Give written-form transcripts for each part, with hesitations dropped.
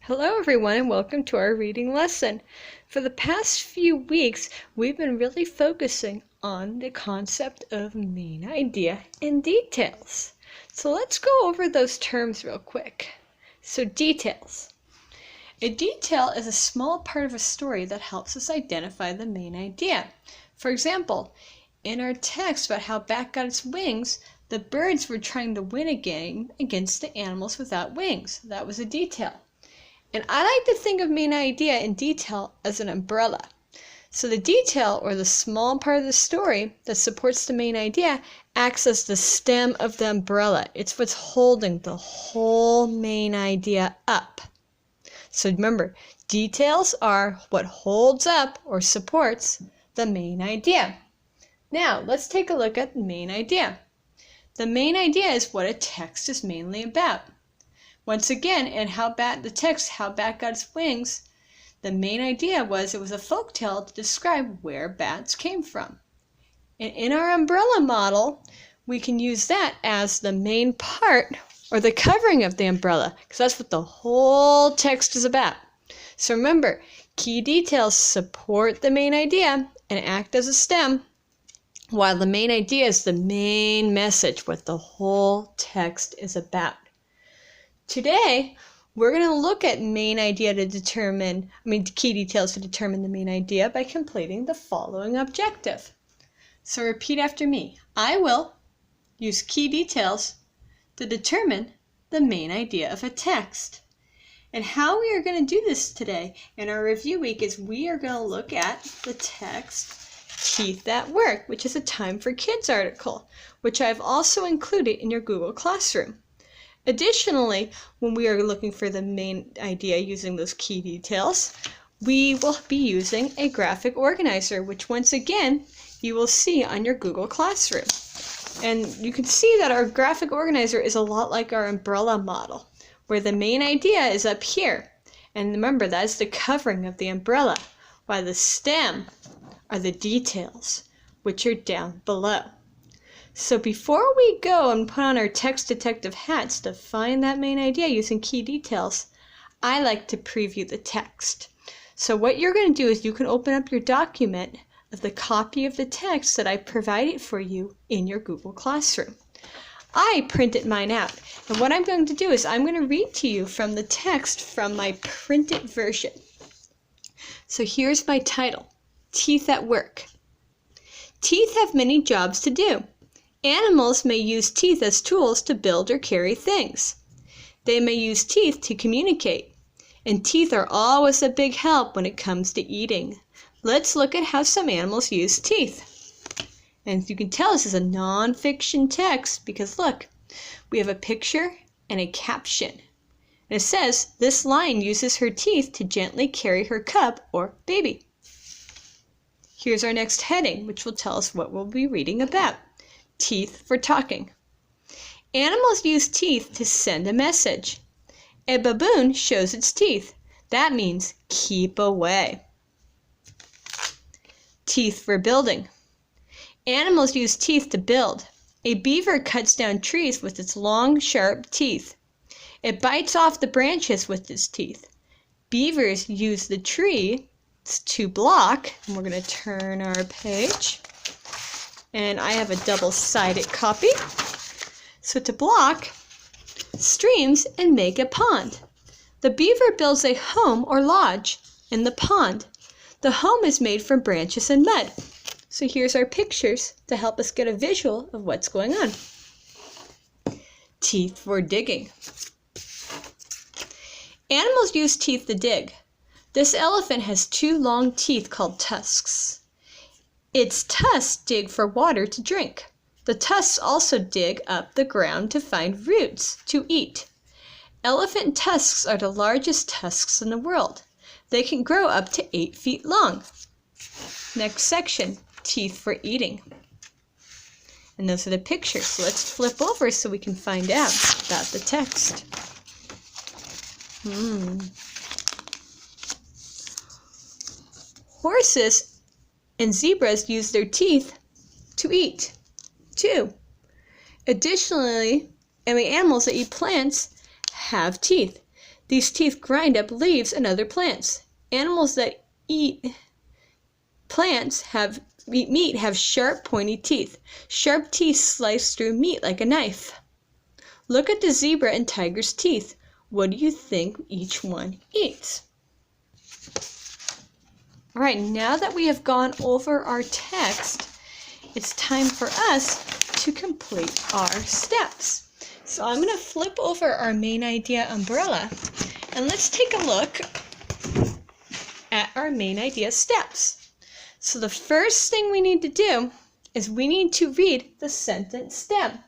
Hello everyone and welcome to our reading lesson. For the past few weeks, we've been really focusing on the concept of main idea and details. So let's go over those terms real quick. So details. A detail is a small part of a story that helps us identify the main idea. For example, in our text about how bat got its wings, the birds were trying to win a game against the animals without wings. That was a detail. And I like to think of main idea and detail as an umbrella. So the detail, or the small part of the story that supports the main idea, acts as the stem of the umbrella. It's what's holding the whole main idea up. So remember, details are what holds up or supports the main idea. Now, let's take a look at the main idea. The main idea is what a text is mainly about. Once again, in How Bat Got Its Wings, the main idea was it was a folk tale to describe where bats came from. And in our umbrella model, we can use that as the main part or the covering of the umbrella, because that's what the whole text is about. So remember, key details support the main idea and act as a stem, while the main idea is the main message, what the whole text is about. Today, we're going to look at key details to determine the main idea by completing the following objective. So repeat after me. I will use key details to determine the main idea of a text. And how we are going to do this today in our review week is we are going to look at the text Teeth at Work, which is a Time for Kids article, which I've also included in your Google Classroom. Additionally, when we are looking for the main idea using those key details, we will be using a graphic organizer, which once again, you will see on your Google Classroom. And you can see that our graphic organizer is a lot like our umbrella model, where the main idea is up here. And remember, that is the covering of the umbrella, while the stem are the details, which are down below. So before we go and put on our text detective hats to find that main idea using key details, I like to preview the text. So what you're going to do is you can open up your document of the copy of the text that I provided for you in your Google Classroom. I printed mine out, and what I'm going to do is I'm going to read to you from the text from my printed version. So here's my title, Teeth at Work. Teeth have many jobs to do. Animals may use teeth as tools to build or carry things. They may use teeth to communicate, and teeth are always a big help when it comes to eating. Let's look at how some animals use teeth. And as you can tell, this is a non-fiction text because look, we have a picture and a caption. And it says, this lion uses her teeth to gently carry her cub or baby. Here's our next heading, which will tell us what we'll be reading about. Teeth for talking. Animals use teeth to send a message. A baboon shows its teeth. That means keep away. Teeth for building. Animals use teeth to build. A beaver cuts down trees with its long, sharp teeth. It bites off the branches with its teeth. Beavers use the tree to block, and we're going to turn our page. And I have a double-sided copy. So to block streams and make a pond. The beaver builds a home or lodge in the pond. The home is made from branches and mud. So here's our pictures to help us get a visual of what's going on. Teeth for digging. Animals use teeth to dig. This elephant has two long teeth called tusks. Its tusks dig for water to drink. The tusks also dig up the ground to find roots to eat. Elephant tusks are the largest tusks in the world. They can grow up to 8 feet long. Next section, teeth for eating. And those are the pictures. So let's flip over so we can find out about the text. Horses and zebras use their teeth to eat, too. Additionally, animals that eat plants have teeth. These teeth grind up leaves and other plants. Animals that eat meat have sharp, pointy teeth. Sharp teeth slice through meat like a knife. Look at the zebra and tiger's teeth. What do you think each one eats? All right, now that we have gone over our text, it's time for us to complete our steps. So I'm going to flip over our main idea umbrella, and let's take a look at our main idea steps. So the first thing we need to do is we need to read the sentence stem.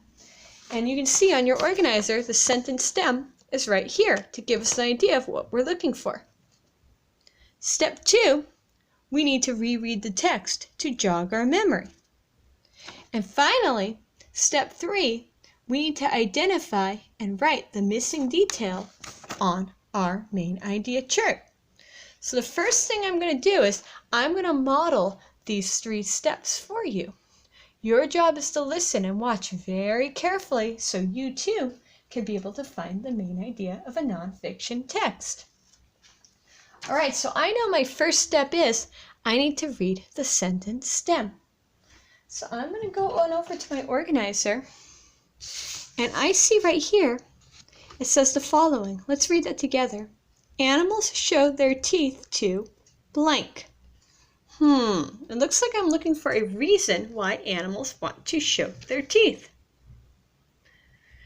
And you can see on your organizer, the sentence stem is right here to give us an idea of what we're looking for. Step 2, we need to reread the text to jog our memory. And finally, step 3, we need to identify and write the missing detail on our main idea chart. So the first thing I'm going to do is I'm going to model these 3 steps for you. Your job is to listen and watch very carefully so you too can be able to find the main idea of a nonfiction text. All right, so I know my first step is I need to read the sentence stem. So I'm going to go on over to my organizer, and I see right here it says the following. Let's read that together. Animals show their teeth to blank. It looks like I'm looking for a reason why animals want to show their teeth.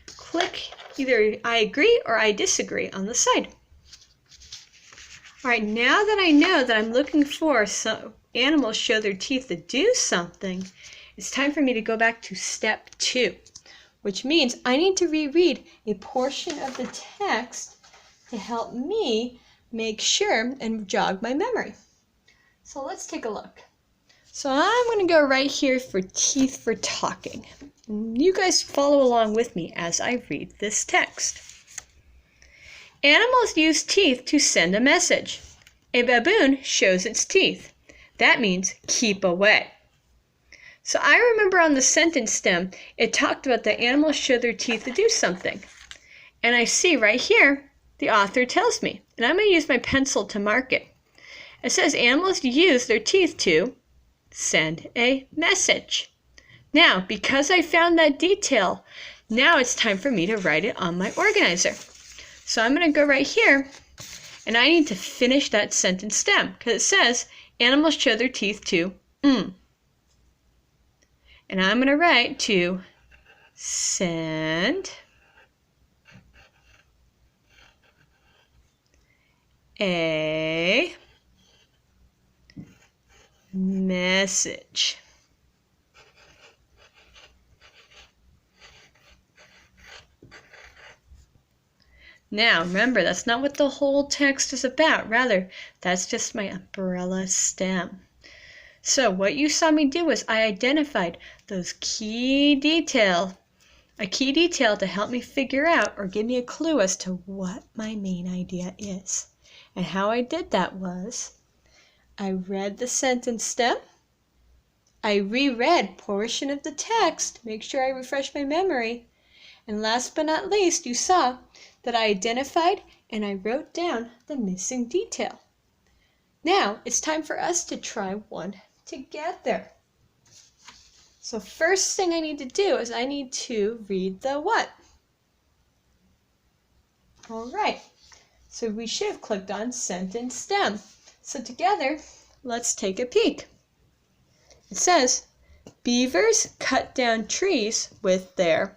Click either I agree or I disagree on the side. All right, now that I know that I'm looking for some animals show their teeth to do something, it's time for me to go back to step 2, which means I need to reread a portion of the text to help me make sure and jog my memory. So let's take a look. So I'm going to go right here for teeth for talking. You guys follow along with me as I read this text. Animals use teeth to send a message. A baboon shows its teeth. That means keep away. So I remember on the sentence stem, it talked about the animals show their teeth to do something. And I see right here, the author tells me, and I'm going to use my pencil to mark it. It says animals use their teeth to send a message. Now, because I found that detail, now it's time for me to write it on my organizer. So I'm going to go right here, and I need to finish that sentence stem, because it says animals show their teeth to And I'm going to write to send a message. Now, remember, that's not what the whole text is about. Rather, that's just my umbrella stem. So what you saw me do was I identified those key detail, a key detail to help me figure out or give me a clue as to what my main idea is. And how I did that was I read the sentence stem, I reread portion of the text, make sure I refresh my memory, and last but not least, you saw that I identified and I wrote down the missing detail. Now, it's time for us to try one together. So first thing I need to do is I need to read the what? All right, so we should have clicked on sentence stem. So together, let's take a peek. It says, beavers cut down trees with their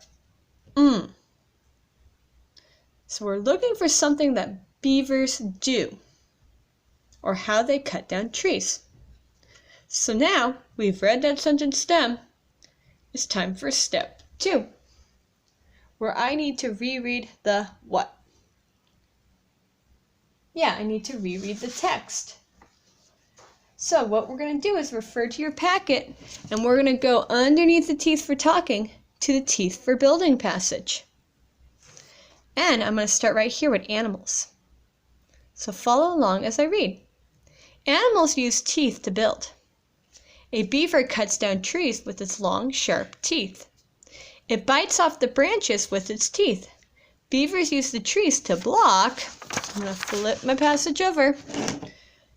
So we're looking for something that beavers do, or how they cut down trees. So now we've read that sentence stem, it's time for step 2, where I need to reread the what? Yeah, I need to reread the text. So what we're going to do is refer to your packet, and we're going to go underneath the teeth for talking to the teeth for building passage. And I'm going to start right here with animals. So follow along as I read. Animals use teeth to build. A beaver cuts down trees with its long, sharp teeth. It bites off the branches with its teeth. Beavers use the trees to block I'm going to flip my passage over.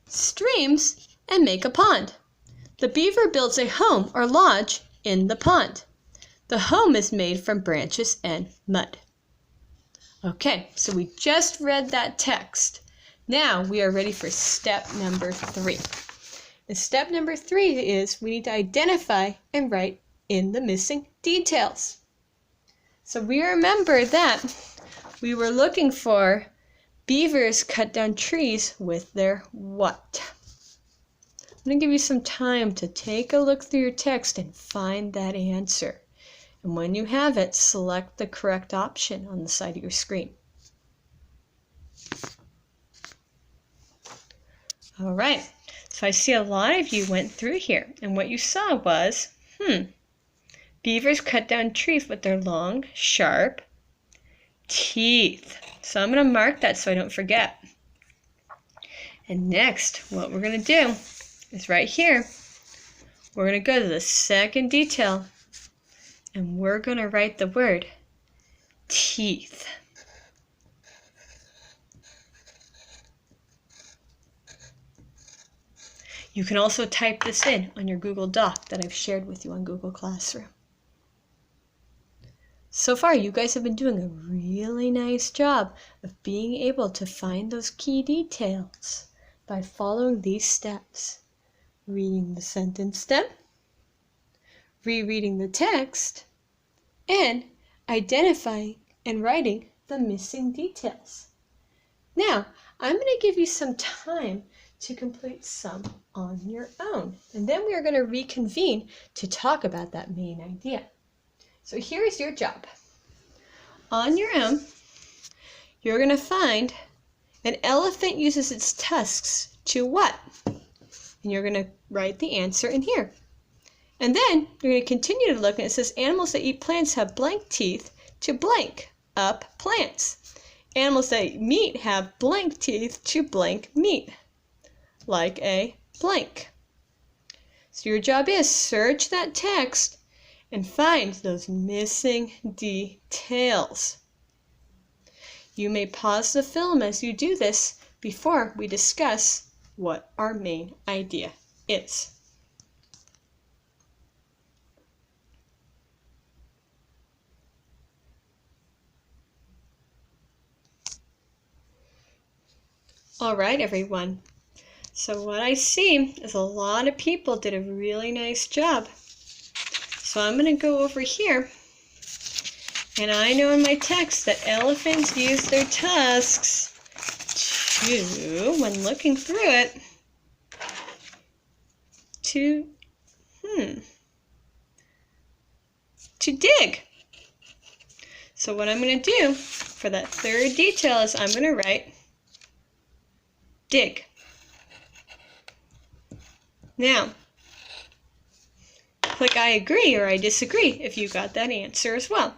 Streams and make a pond. The beaver builds a home or lodge in the pond. The home is made from branches and mud. Okay, so we just read that text. Now we are ready for step number 3. And step number 3 is we need to identify and write in the missing details. So we remember that we were looking for beavers cut down trees with their what? I'm going to give you some time to take a look through your text and find that answer. And when you have it, select the correct option on the side of your screen. All right, so I see a lot of you went through here, and what you saw was, beavers cut down trees with their long, sharp teeth. So I'm going to mark that so I don't forget. And next, what we're going to do is right here, we're going to go to the second detail, and we're going to write the word teeth. You can also type this in on your Google Doc that I've shared with you on Google Classroom. So far, you guys have been doing a really nice job of being able to find those key details by following these steps. Reading the sentence stem, rereading the text, and identifying and writing the missing details. Now, I'm going to give you some time to complete some on your own, and then we are going to reconvene to talk about that main idea. So here is your job. On your own, you're going to find an elephant uses its tusks to what? And you're going to write the answer in here. And then you're going to continue to look, and it says animals that eat plants have blank teeth to blank up plants. Animals that eat meat have blank teeth to blank meat, like a blank. So your job is search that text and find those missing details. You may pause the film as you do this before we discuss what our main idea is. All right, everyone. So what I see is a lot of people did a really nice job. So I'm going to go over here, and I know in my text that elephants use their tusks to, when looking through it, to dig. So what I'm going to do for that third detail is I'm going to write dig. Now, click I agree or I disagree if you got that answer as well.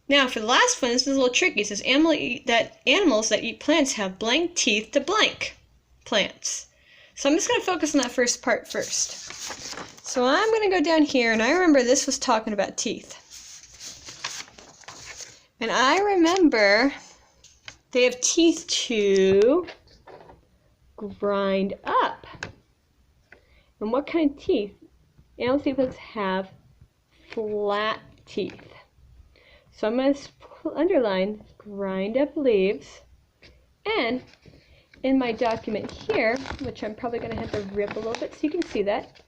Now, for the last one, this is a little tricky. It says animals that eat plants have blank teeth to blank plants. So I'm just going to focus on that first part first. So I'm going to go down here, and I remember this was talking about teeth. And I remember they have teeth to grind up. And what kind of teeth? Animals that have flat teeth. So I'm going to underline grind up leaves. And in my document here, which I'm probably going to have to rip a little bit so you can see that,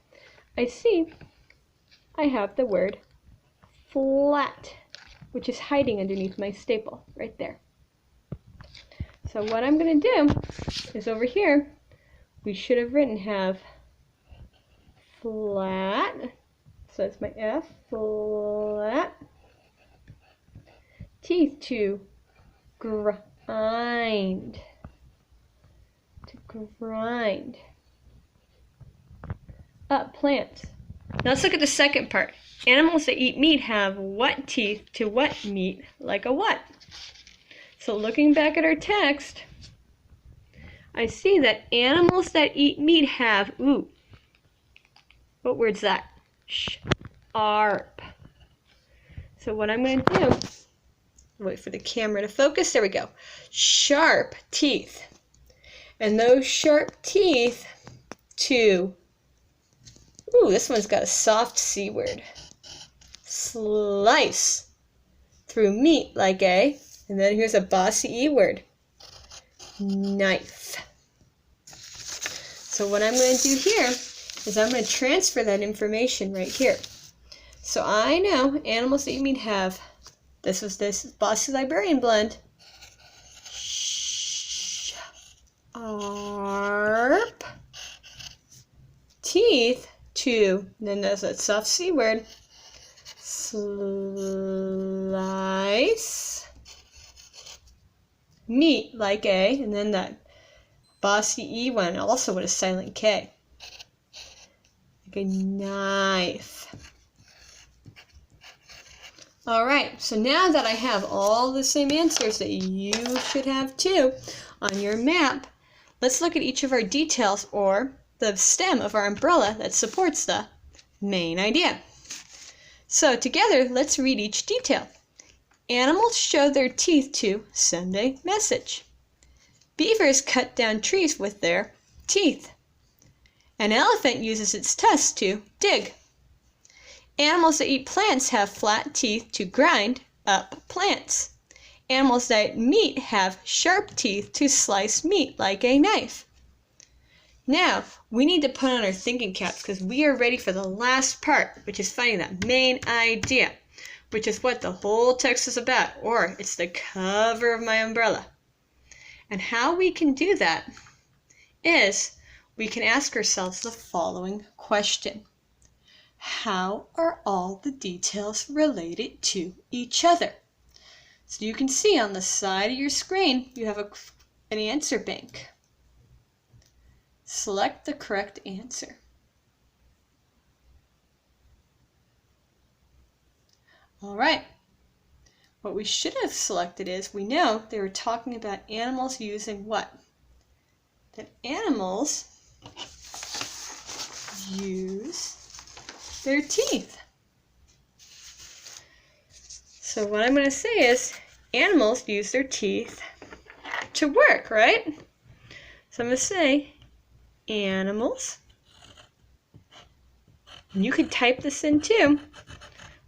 I have the word flat, which is hiding underneath my staple right there. So what I'm going to do is over here, we should have written have flat, so that's my F, flat, teeth to grind, up plants. Now let's look at the second part. Animals that eat meat have what teeth to what meat, like a what? So looking back at our text, I see that animals that eat meat have, what word's that? Sharp. So what I'm going to do Wait for the camera to focus. There we go. Sharp teeth. And those sharp teeth to, ooh, this one's got a soft C word. Slice through meat like a, and then here's a bossy E word. Knife. So what I'm going to do here is I'm going to transfer that information right here. So I know animals that eat meat have, this is bossy librarian blend. Sharp teeth to, and then there's that soft C word. Slice meat like a, and then that bossy E one also with a silent K. Like a knife. Alright, so now that I have all the same answers that you should have too on your map, let's look at each of our details or the stem of our umbrella that supports the main idea. So together, let's read each detail. Animals show their teeth to send a message. Beavers cut down trees with their teeth. An elephant uses its tusks to dig. Animals that eat plants have flat teeth to grind up plants. Animals that eat meat have sharp teeth to slice meat like a knife. Now, we need to put on our thinking caps because we are ready for the last part, which is finding that main idea, which is what the whole text is about, or it's the cover of my umbrella. And how we can do that is we can ask ourselves the following question. How are all the details related to each other? So you can see on the side of your screen, you have an answer bank. Select the correct answer. All right. What we should have selected is, we know they were talking about animals using what? That animals use their teeth. So what I'm going to say is animals use their teeth to work, right? So I'm going to say animals. And you could type this in too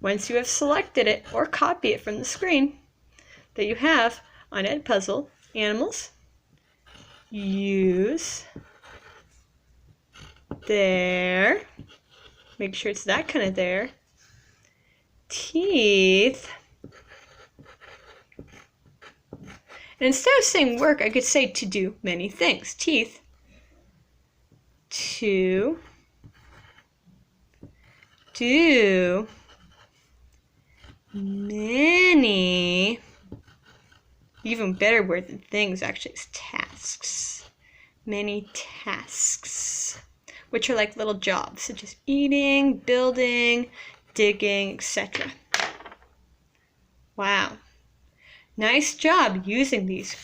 once you have selected it or copy it from the screen that you have on Edpuzzle. Animals use their, make sure it's that kind of there, teeth. And instead of saying work, I could say to do many things. Teeth to do many, even better word than things actually is tasks. Many tasks, which are like little jobs, such as eating, building, digging, etc. Wow. Nice job using these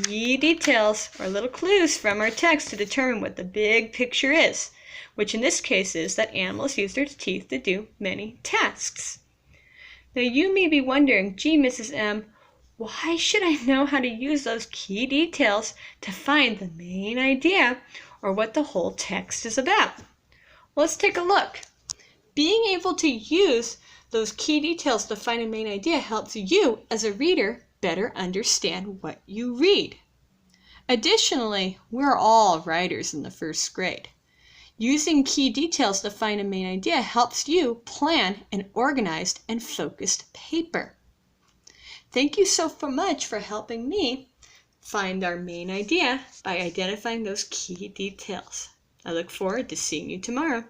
key details or little clues from our text to determine what the big picture is, which in this case is that animals use their teeth to do many tasks. Now you may be wondering, gee, Mrs. M, why should I know how to use those key details to find the main idea or what the whole text is about? Well, let's take a look. Being able to use those key details to find a main idea helps you as a reader better understand what you read. Additionally, we're all writers in the first grade. Using key details to find a main idea helps you plan an organized and focused paper. Thank you so much for helping me find our main idea by identifying those key details. I look forward to seeing you tomorrow.